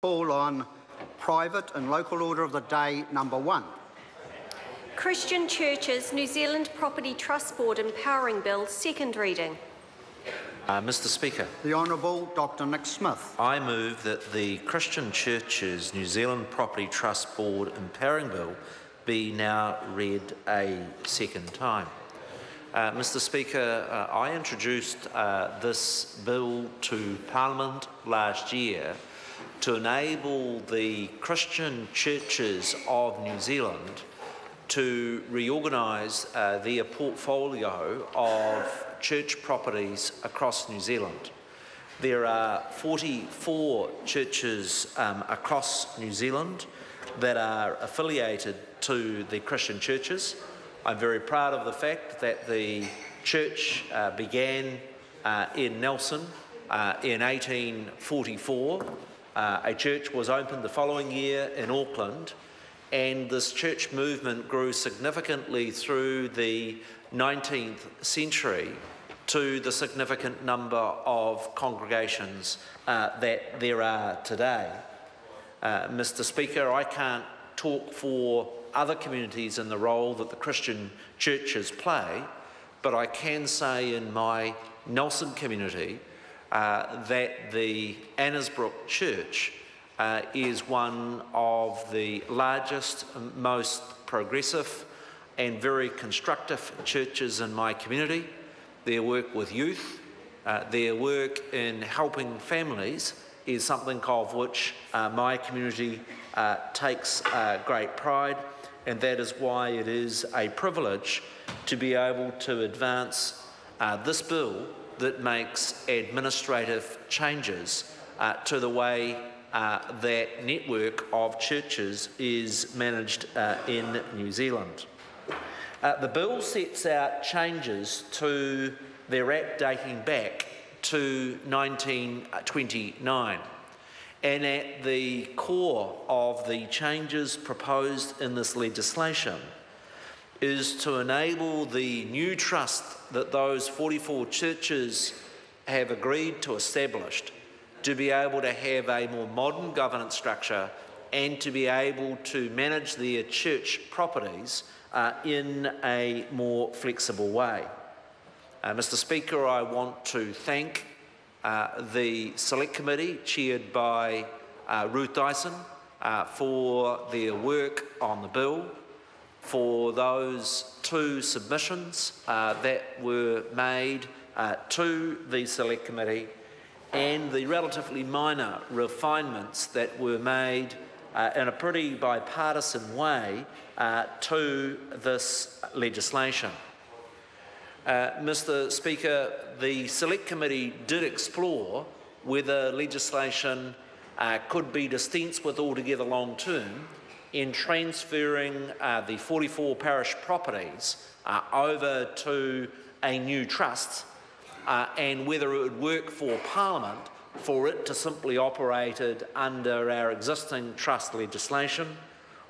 Call on private and local order of the day number 1. Christian Churches New Zealand Property Trust Board Empowering Bill, second reading. Mr. Speaker. The Honourable Dr Nick Smith. I move that the Christian Churches New Zealand Property Trust Board Empowering Bill be now read a second time. Mr. Speaker, I introduced this bill to Parliament last year to enable the Christian churches of New Zealand to reorganise their portfolio of church properties across New Zealand. There are 44 churches across New Zealand that are affiliated to the Christian churches. I'm very proud of the fact that the church began in Nelson in 1844. A church was opened the following year in Auckland, and this church movement grew significantly through the 19th century to the significant number of congregations that there are today. Mr. Speaker, I can't talk for other communities in the role that the Christian churches play, but I can say in my Nelson community that the Annesbrook Church is one of the largest, most progressive and very constructive churches in my community. Their work with youth, their work in helping families is something of which my community takes great pride, and that is why it is a privilege to be able to advance this bill that makes administrative changes to the way that network of churches is managed in New Zealand. The bill sets out changes to their Act dating back to 1929, and at the core of the changes proposed in this legislation is to enable the new trust that those 44 churches have agreed to establish to be able to have a more modern governance structure and to be able to manage their church properties in a more flexible way. Mr. Speaker, I want to thank the Select Committee chaired by Ruth Dyson for their work on the bill, for those 2 submissions that were made to the Select Committee, and the relatively minor refinements that were made in a pretty bipartisan way to this legislation. Mr. Speaker, the Select Committee did explore whether legislation could be dispensed with altogether long term in transferring the 44 parish properties over to a new trust, and whether it would work for Parliament for it to simply operate it under our existing trust legislation.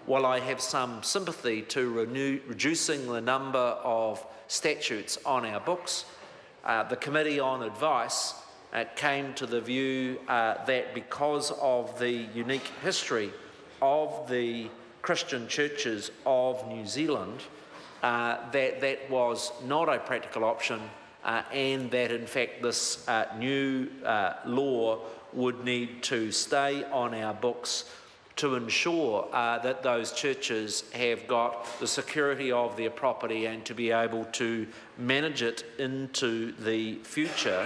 While I have some sympathy to reducing the number of statutes on our books, the Committee on Advice came to the view that because of the unique history of the Christian churches of New Zealand, that was not a practical option, and that in fact this new law would need to stay on our books to ensure that those churches have got the security of their property and to be able to manage it into the future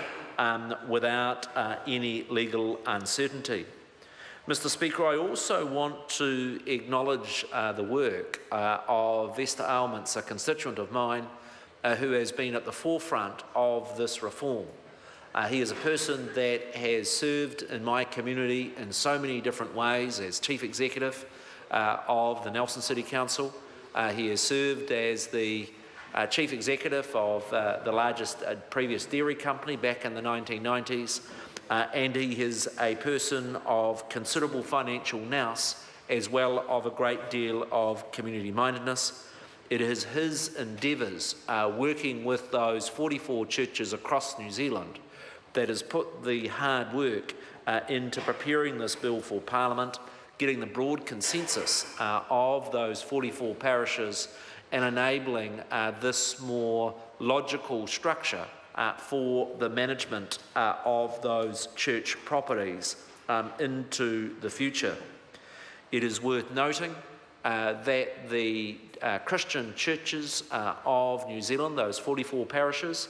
without any legal uncertainty. Mr. Speaker, I also want to acknowledge the work of Vesta Ailments, a constituent of mine, who has been at the forefront of this reform. He is a person that has served in my community in so many different ways as Chief Executive of the Nelson City Council. He has served as the Chief Executive of the largest previous dairy company back in the 1990s, and he is a person of considerable financial nous as well of a great deal of community mindedness. It is his endeavours working with those 44 churches across New Zealand that has put the hard work into preparing this bill for Parliament, getting the broad consensus of those 44 parishes and enabling this more logical structure for the management of those church properties into the future. It is worth noting that the Christian churches of New Zealand, those 44 parishes,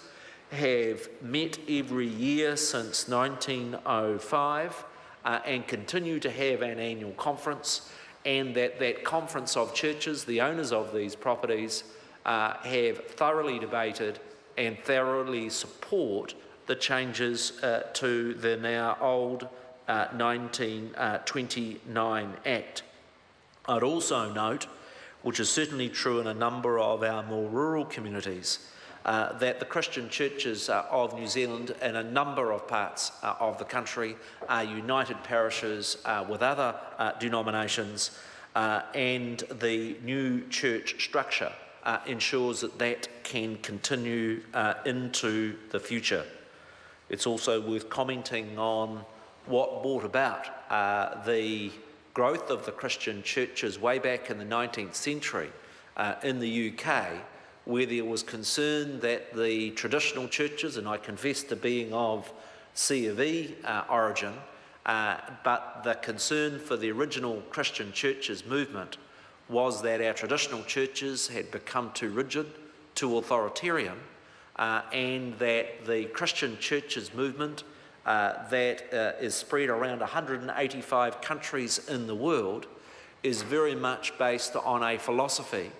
have met every year since 1905 and continue to have an annual conference, and that conference of churches, the owners of these properties, have thoroughly debated and thoroughly support the changes to the now old 1929 Act. I'd also note, which is certainly true in a number of our more rural communities, that the Christian churches of New Zealand and a number of parts of the country are united parishes with other denominations, and the new church structure ensures that that can continue into the future. It's also worth commenting on what brought about the growth of the Christian churches way back in the 19th century in the UK, where there was concern that the traditional churches, and I confess to being of C of E origin, but the concern for the original Christian churches movement was that our traditional churches had become too rigid, too authoritarian, and that the Christian churches movement that is spread around 185 countries in the world is very much based on a philosophy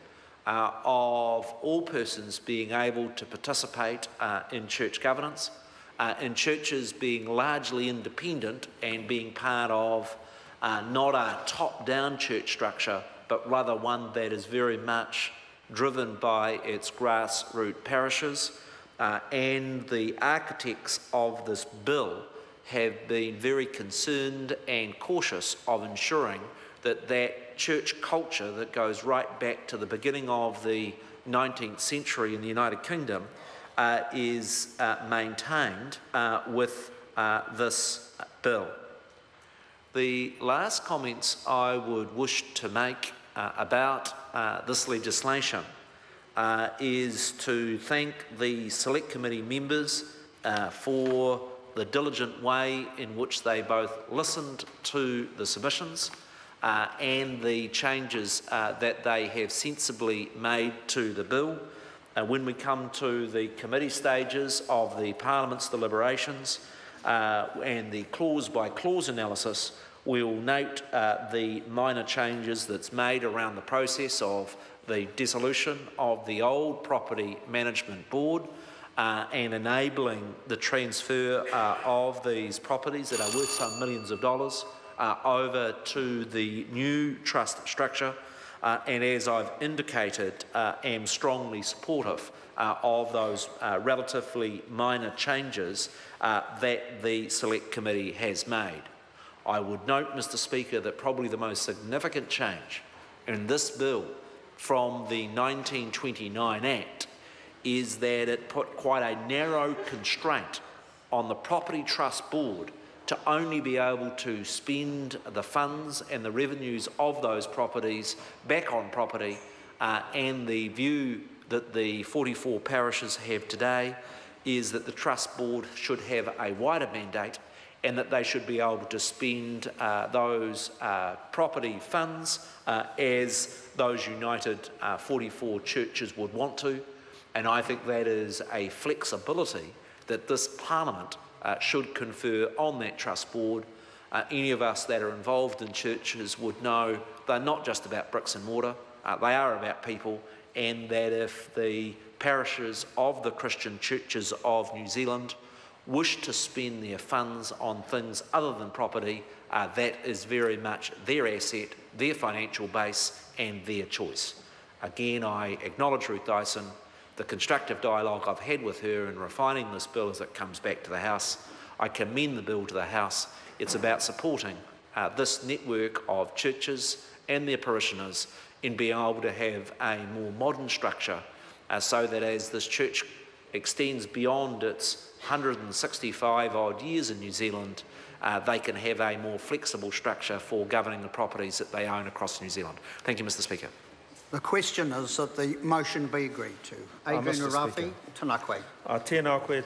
of all persons being able to participate in church governance, in churches being largely independent and being part of not a top-down church structure, but rather one that is very much driven by its grassroots parishes. And the architects of this bill have been very concerned and cautious of ensuring that that church culture that goes right back to the beginning of the 19th century in the United Kingdom is maintained with this bill. The last comments I would wish to make about this legislation is to thank the Select Committee members for the diligent way in which they both listened to the submissions and the changes that they have sensibly made to the bill. When we come to the committee stages of the Parliament's deliberations and the clause-by-clause analysis, we'll note the minor changes that's made around the process of the dissolution of the old Property Management Board and enabling the transfer of these properties that are worth some millions of dollars over to the new trust structure, and as I've indicated, am strongly supportive of those relatively minor changes that the Select Committee has made. I would note, Mr. Speaker, that probably the most significant change in this bill from the 1929 Act is that it put quite a narrow constraint on the Property Trust Board to only be able to spend the funds and the revenues of those properties back on property, and the view that the 44 parishes have today is that the Trust Board should have a wider mandate and that they should be able to spend those property funds as those united 44 churches would want to. And I think that is a flexibility that this Parliament should confer on that Trust Board. Any of us that are involved in churches would know they're not just about bricks and mortar, they are about people, and that if the parishes of the Christian churches of New Zealand wish to spend their funds on things other than property, that is very much their asset, their financial base and their choice. Again, I acknowledge Ruth Dyson, the constructive dialogue I've had with her in refining this bill as it comes back to the House. I commend the bill to the House. It's about supporting this network of churches and their parishioners in being able to have a more modern structure so that as this church extends beyond its 165 odd years in New Zealand, they can have a more flexible structure for governing the properties that they own across New Zealand. Thank you, Mr. Speaker. The question is that the motion be agreed to. Adrian Mr. Arafi, Speaker. Tanakwe. Tēnā koe